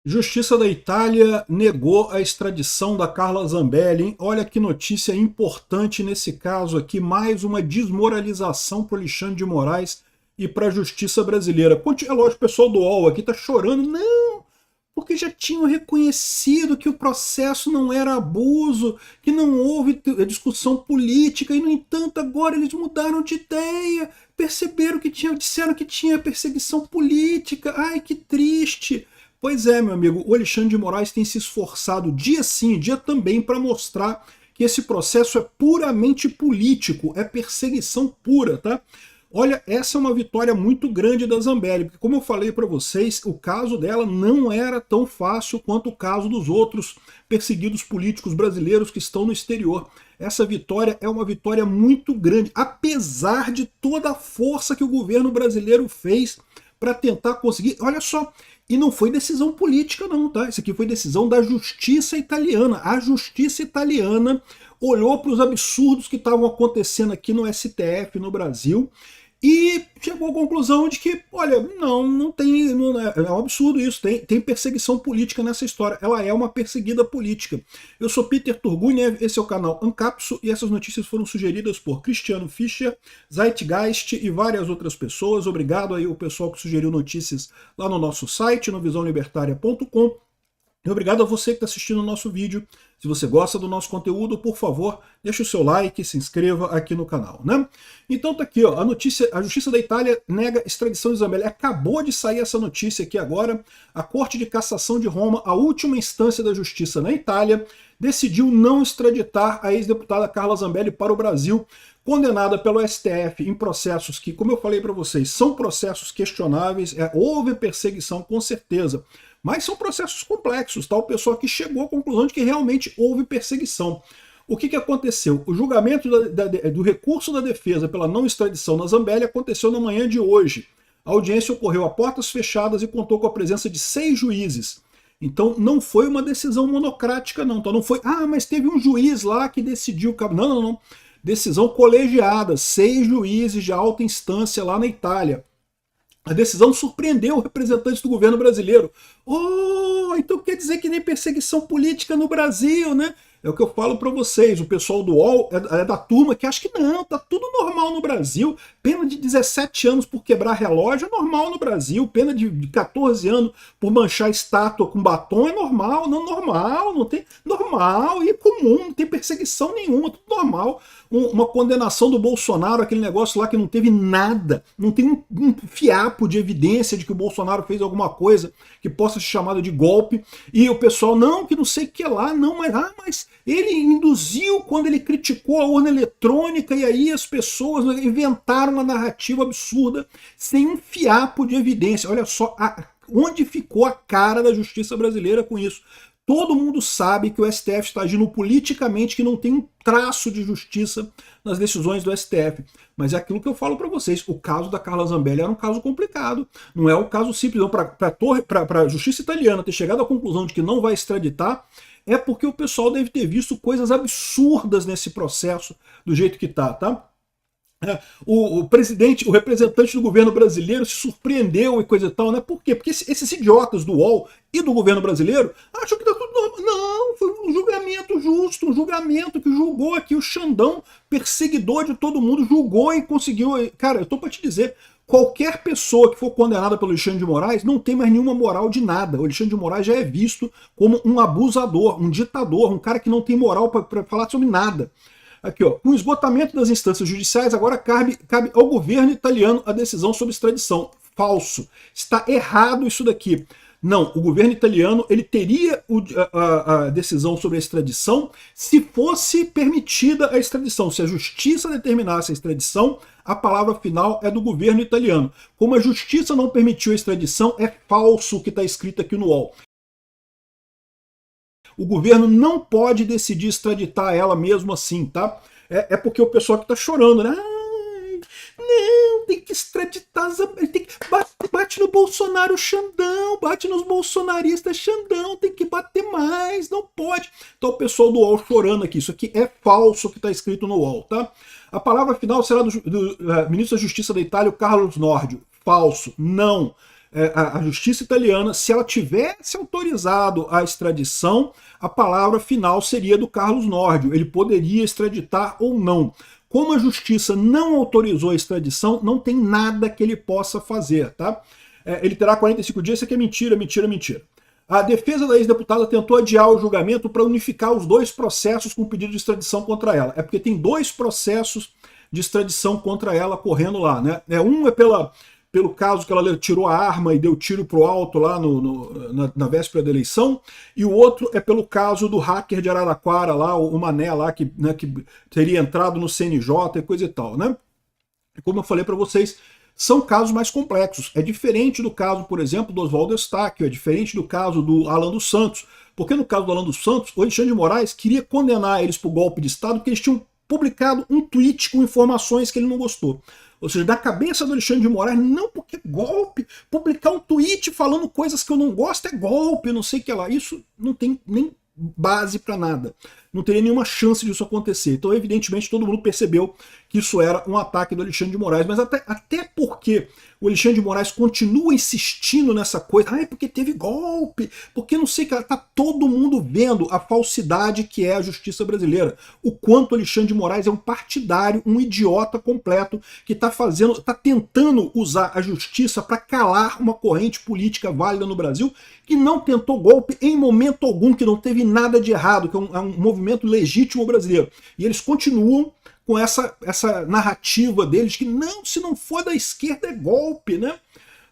Justiça da Itália negou a extradição da Carla Zambelli, hein? Olha que notícia importante nesse caso aqui, mais uma desmoralização para o Alexandre de Moraes e para a justiça brasileira. É lógico, o pessoal do UOL aqui está chorando, não, porque já tinham reconhecido que o processo não era abuso, que não houve discussão política, e no entanto agora eles mudaram de ideia, perceberam que tinha, disseram que tinha perseguição política, ai que triste. Pois é, meu amigo, o Alexandre de Moraes tem se esforçado dia sim, dia também para mostrar que esse processo é puramente político, é perseguição pura, tá? Olha, essa é uma vitória muito grande da Zambelli, porque como eu falei para vocês, o caso dela não era tão fácil quanto o caso dos outros perseguidos políticos brasileiros que estão no exterior. Essa vitória é uma vitória muito grande, apesar de toda a força que o governo brasileiro fez para tentar conseguir. Olha só, e não foi decisão política não, tá? Isso aqui foi decisão da justiça italiana. A justiça italiana olhou para os absurdos que estavam acontecendo aqui no STF no Brasil e chegou à conclusão de que, olha, não tem, não é um absurdo isso, tem perseguição política nessa história, ela é uma perseguida política. Eu sou Peter Turguniev, esse é o canal Ancapso e essas notícias foram sugeridas por Cristiano Fischer, Zeitgeist e várias outras pessoas. Obrigado aí ao pessoal que sugeriu notícias lá no nosso site, no visãolibertaria.com. E obrigado a você que está assistindo o nosso vídeo. Se você gosta do nosso conteúdo, por favor, deixe o seu like, se inscreva aqui no canal, né? Então tá aqui, ó, a notícia, a Justiça da Itália nega extradição de Zambelli. Acabou de sair essa notícia aqui agora. A Corte de Cassação de Roma, a última instância da Justiça na Itália, decidiu não extraditar a ex-deputada Carla Zambelli para o Brasil, condenada pelo STF em processos que, como eu falei para vocês, são processos questionáveis, houve perseguição com certeza, mas são processos complexos, tá? O pessoal aqui chegou à conclusão de que realmente houve perseguição. O que aconteceu? O julgamento do recurso da defesa pela não extradição na Zambelli aconteceu na manhã de hoje. A audiência ocorreu a portas fechadas e contou com a presença de 6 juízes. Então não foi uma decisão monocrática não, então não foi, mas teve um juiz lá que decidiu, não. Decisão colegiada, 6 juízes de alta instância lá na Itália. A decisão surpreendeu representantes do governo brasileiro. Oh, então quer dizer que nem perseguição política no Brasil, né? É o que eu falo para vocês, o pessoal do UOL é da turma que acha que não, tá tudo normal no Brasil, pena de 17 anos por quebrar relógio é normal no Brasil, pena de 14 anos por manchar estátua com batom é normal, não tem, normal e é comum, não tem perseguição nenhuma, tudo normal. Uma condenação do Bolsonaro, aquele negócio lá que não teve nada, não tem um fiapo de evidência de que o Bolsonaro fez alguma coisa que possa ser chamado de golpe, e o pessoal, não, que não sei o que lá, não, mas ele induziu quando ele criticou a urna eletrônica, e aí as pessoas inventaram uma narrativa absurda, sem um fiapo de evidência. Olha só onde ficou a cara da justiça brasileira com isso. Todo mundo sabe que o STF está agindo politicamente, que não tem um traço de justiça nas decisões do STF. Mas é aquilo que eu falo para vocês, o caso da Carla Zambelli era um caso complicado, não é um caso simples. Para a justiça italiana ter chegado à conclusão de que não vai extraditar, é porque o pessoal deve ter visto coisas absurdas nesse processo, do jeito que tá? O presidente, o representante do governo brasileiro se surpreendeu e coisa e tal, né? Por quê? Porque esses idiotas do UOL e do governo brasileiro acham que tá tudo normal. Não, foi um julgamento justo, um julgamento que julgou aqui o Xandão, perseguidor de todo mundo, julgou e conseguiu. Cara, eu tô pra te dizer, qualquer pessoa que for condenada pelo Alexandre de Moraes não tem mais nenhuma moral de nada. O Alexandre de Moraes já é visto como um abusador, um ditador, um cara que não tem moral para falar sobre nada. Aqui, ó, com o esgotamento das instâncias judiciais, agora cabe ao governo italiano a decisão sobre extradição. Falso. Está errado isso daqui. Não, o governo italiano ele teria a decisão sobre a extradição se fosse permitida a extradição. Se a justiça determinasse a extradição, a palavra final é do governo italiano. Como a justiça não permitiu a extradição, é falso o que está escrito aqui no UOL. O governo não pode decidir extraditar ela mesmo assim, tá? É porque o pessoal que tá chorando, né? Ai, não, tem que extraditar, tem que bate no Bolsonaro Xandão, bate nos bolsonaristas Xandão, tem que bater mais, não pode. Então o pessoal do UOL chorando aqui, isso aqui é falso o que está escrito no UOL, tá? A palavra final será do ministro da Justiça da Itália, o Carlos Nordio. Falso, não. a justiça italiana, se ela tivesse autorizado a extradição, a palavra final seria do Carlos Nordio, ele poderia extraditar ou não. Como a justiça não autorizou a extradição, não tem nada que ele possa fazer, tá? Ele terá 45 dias, isso aqui é mentira, mentira, mentira. A defesa da ex-deputada tentou adiar o julgamento para unificar os dois processos com pedido de extradição contra ela. É porque tem dois processos de extradição contra ela correndo lá, né? Um é pelo caso que ela tirou a arma e deu tiro pro alto lá na véspera da eleição, e o outro é pelo caso do hacker de Araraquara lá, o Mané lá, que teria entrado no CNJ e coisa e tal, né? Como eu falei para vocês, são casos mais complexos. É diferente do caso, por exemplo, do Oswaldo Eustáquio, é diferente do caso do Alan dos Santos, porque no caso do Alan dos Santos, o Alexandre de Moraes queria condenar eles por golpe de Estado porque eles tinham publicado um tweet com informações que ele não gostou. Ou seja, da cabeça do Alexandre de Moraes, não porque golpe, publicar um tweet falando coisas que eu não gosto é golpe, não sei o que lá. Isso não tem nem base para nada. Não teria nenhuma chance disso acontecer. Então, evidentemente, todo mundo percebeu que isso era um ataque do Alexandre de Moraes, mas até porque o Alexandre de Moraes continua insistindo nessa coisa, é porque teve golpe, porque não sei o que, tá todo mundo vendo a falsidade que é a justiça brasileira, o quanto o Alexandre de Moraes é um partidário, um idiota completo, que tá tentando usar a justiça para calar uma corrente política válida no Brasil, que não tentou golpe em momento algum, que não teve nada de errado, que é um movimento legítimo brasileiro. E eles continuam com essa narrativa deles que não, se não for da esquerda é golpe, né?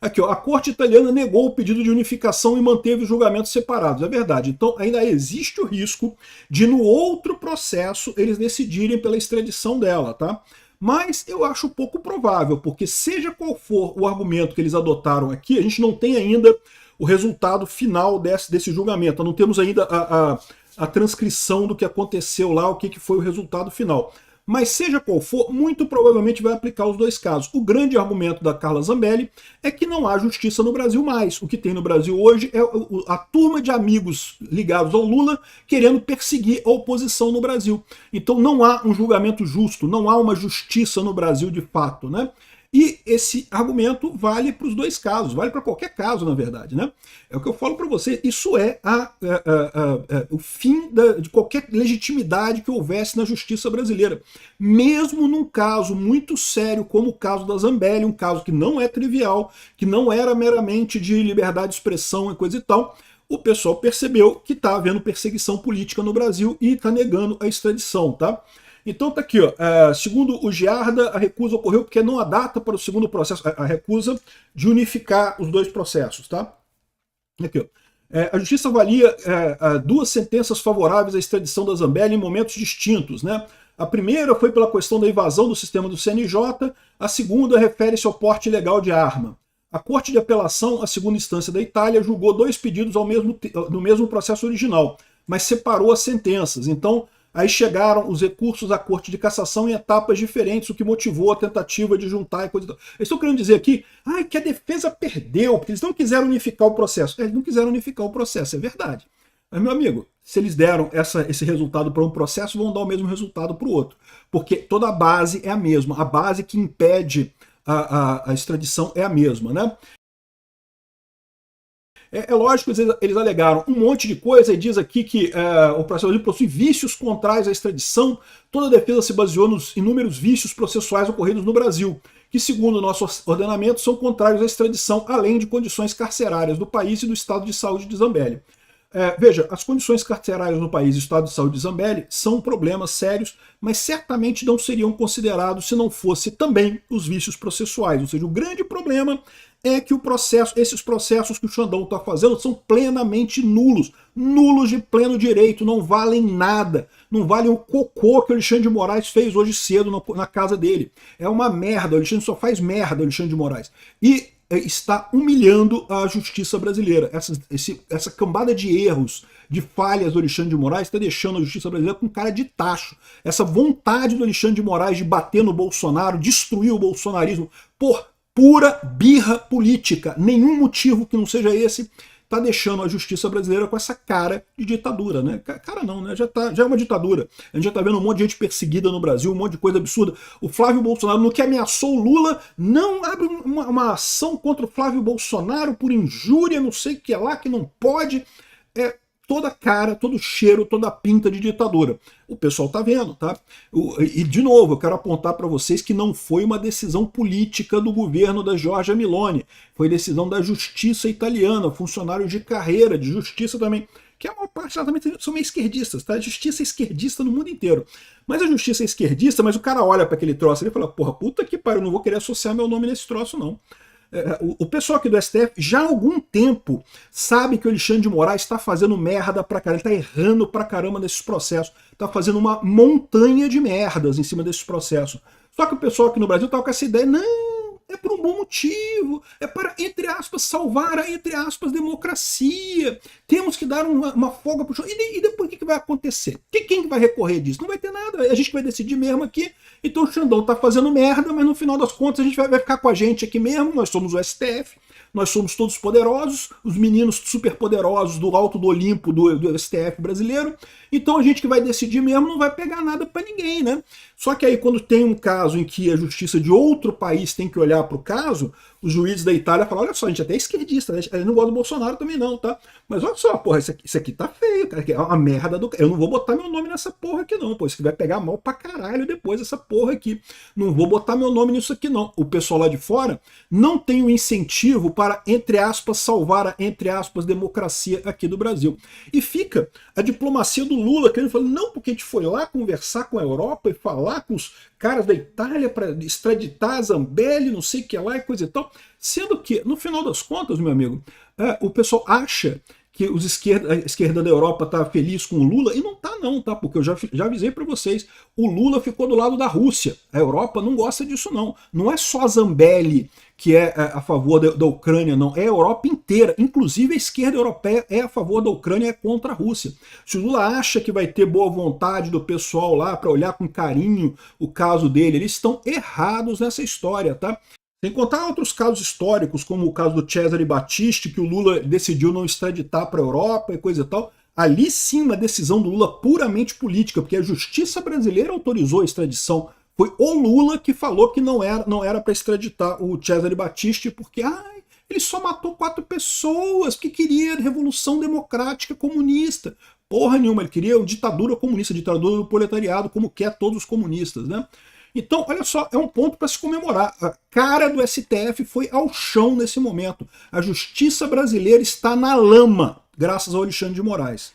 Aqui, ó, a corte italiana negou o pedido de unificação e manteve os julgamentos separados. É verdade. Então ainda existe o risco de no outro processo eles decidirem pela extradição dela, tá? Mas eu acho pouco provável, porque seja qual for o argumento que eles adotaram aqui, a gente não tem ainda o resultado final desse julgamento. Não temos ainda a transcrição do que aconteceu lá, o que foi o resultado final. Mas seja qual for, muito provavelmente vai aplicar os dois casos. O grande argumento da Carla Zambelli é que não há justiça no Brasil mais. O que tem no Brasil hoje é a turma de amigos ligados ao Lula querendo perseguir a oposição no Brasil. Então não há um julgamento justo, não há uma justiça no Brasil de fato, né? E esse argumento vale para os dois casos, vale para qualquer caso, na verdade, né? É o que eu falo para você, isso é o fim de qualquer legitimidade que houvesse na justiça brasileira. Mesmo num caso muito sério como o caso da Zambelli, um caso que não é trivial, que não era meramente de liberdade de expressão e coisa e tal, o pessoal percebeu que está havendo perseguição política no Brasil e está negando a extradição, tá? Então tá aqui, ó, segundo o Giarda, a recusa ocorreu porque não há data para o segundo processo, a recusa de unificar os dois processos, tá? Aqui, ó. A justiça avalia duas sentenças favoráveis à extradição da Zambelli em momentos distintos, né? A primeira foi pela questão da invasão do sistema do CNJ, a segunda refere-se ao porte ilegal de arma. A Corte de Apelação, a segunda instância da Itália, julgou dois pedidos no mesmo processo original, mas separou as sentenças. Então, aí chegaram os recursos à Corte de Cassação em etapas diferentes, o que motivou a tentativa de juntar e coisa e tal. Eles estão querendo dizer aqui que a defesa perdeu, porque eles não quiseram unificar o processo. Eles não quiseram unificar o processo, é verdade. Mas, meu amigo, se eles deram esse resultado para um processo, vão dar o mesmo resultado para o outro. Porque toda a base é a mesma. A base que impede a extradição é a mesma, né? É lógico que eles alegaram um monte de coisa e diz aqui que o processo possui vícios contrários à extradição. Toda a defesa se baseou nos inúmeros vícios processuais ocorridos no Brasil, que, segundo o nosso ordenamento, são contrários à extradição, além de condições carcerárias do país e do estado de saúde de Zambelli. Veja, as condições carcerárias no país e o estado de saúde de Zambelli são problemas sérios, mas certamente não seriam considerados se não fosse também os vícios processuais. Ou seja, o grande problema é que esses processos que o Xandão está fazendo são plenamente nulos. Nulos de pleno direito, não valem nada. Não valem o cocô que o Alexandre de Moraes fez hoje cedo na casa dele. É uma merda, o Alexandre só faz merda, o Alexandre de Moraes. E está humilhando a justiça brasileira. Essa cambada de erros, de falhas do Alexandre de Moraes está deixando a justiça brasileira com cara de tacho. Essa vontade do Alexandre de Moraes de bater no Bolsonaro, destruir o bolsonarismo por pura birra política. Nenhum motivo que não seja esse está deixando a justiça brasileira com essa cara de ditadura, né? Cara não, né? Já é uma ditadura. A gente já está vendo um monte de gente perseguida no Brasil, um monte de coisa absurda. O Flávio Bolsonaro, no que ameaçou o Lula, não abre uma ação contra o Flávio Bolsonaro por injúria, não sei o que lá, que não pode. Toda a cara, todo o cheiro, toda a pinta de ditadura. O pessoal tá vendo, tá? E, de novo, eu quero apontar para vocês que não foi uma decisão política do governo da Giorgia Meloni. Foi decisão da justiça italiana, funcionários de carreira, de justiça também, que a maior parte também são meio esquerdistas, tá? A justiça é esquerdista no mundo inteiro. Mas a justiça é esquerdista, mas o cara olha para aquele troço ali e fala, porra, puta que pariu, eu não vou querer associar meu nome nesse troço, não. O pessoal aqui do STF já há algum tempo sabe que o Alexandre de Moraes está fazendo merda pra caramba, ele está errando pra caramba nesses processos, está fazendo uma montanha de merdas em cima desses processos. Só que o pessoal aqui no Brasil tá com essa ideia, não, é por um bom motivo, é para, entre aspas, salvar a, entre aspas, democracia. Temos que dar uma folga pro show. E depois o que vai acontecer? Quem vai recorrer disso? Não vai ter nada, a gente vai decidir mesmo aqui. Então o Xandão tá fazendo merda, mas no final das contas a gente vai ficar com a gente aqui mesmo, nós somos o STF, nós somos todos poderosos, os meninos super poderosos do alto do Olimpo do STF brasileiro, então a gente que vai decidir mesmo não vai pegar nada para ninguém, né? Só que aí quando tem um caso em que a justiça de outro país tem que olhar para o caso, os juízes da Itália falam, olha só, a gente até é esquerdista, né? Eu não gosto do Bolsonaro também não, tá? Mas olha só, porra, isso aqui tá feio, cara, é uma merda do... Eu não vou botar meu nome nessa porra aqui não, pô, isso aqui vai pegar mal pra caralho depois essa porra aqui. Não vou botar meu nome nisso aqui não. O pessoal lá de fora não tem o incentivo para, entre aspas, salvar a, entre aspas, democracia aqui do Brasil. E fica a diplomacia do Lula querendo falar, não, porque a gente foi lá conversar com a Europa e falar com os caras da Itália para extraditar a Zambelli, não sei o que lá e coisa e tal. Sendo que, no final das contas, meu amigo, o pessoal acha que a esquerda da Europa tá feliz com o Lula, e não tá não, tá? Porque eu já avisei para vocês, o Lula ficou do lado da Rússia, a Europa não gosta disso não. Não é só a Zambelli que é a favor da Ucrânia, não, é a Europa inteira, inclusive a esquerda europeia é a favor da Ucrânia e é contra a Rússia. Se o Lula acha que vai ter boa vontade do pessoal lá para olhar com carinho o caso dele, eles estão errados nessa história, tá? Sem contar outros casos históricos, como o caso do Cesare Battisti, que o Lula decidiu não extraditar para a Europa e coisa e tal. Ali sim uma decisão do Lula puramente política, porque a justiça brasileira autorizou a extradição. Foi o Lula que falou que não era para extraditar o Cesare Battisti, porque ele só matou 4 pessoas, porque queria revolução democrática comunista. Porra nenhuma, ele queria ditadura comunista, ditadura do proletariado, como quer todos os comunistas, né? Então, olha só, é um ponto para se comemorar. A cara do STF foi ao chão nesse momento. A justiça brasileira está na lama, graças ao Alexandre de Moraes.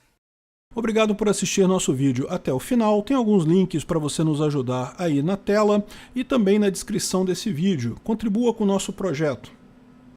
Obrigado por assistir nosso vídeo até o final. Tem alguns links para você nos ajudar aí na tela e também na descrição desse vídeo. Contribua com o nosso projeto.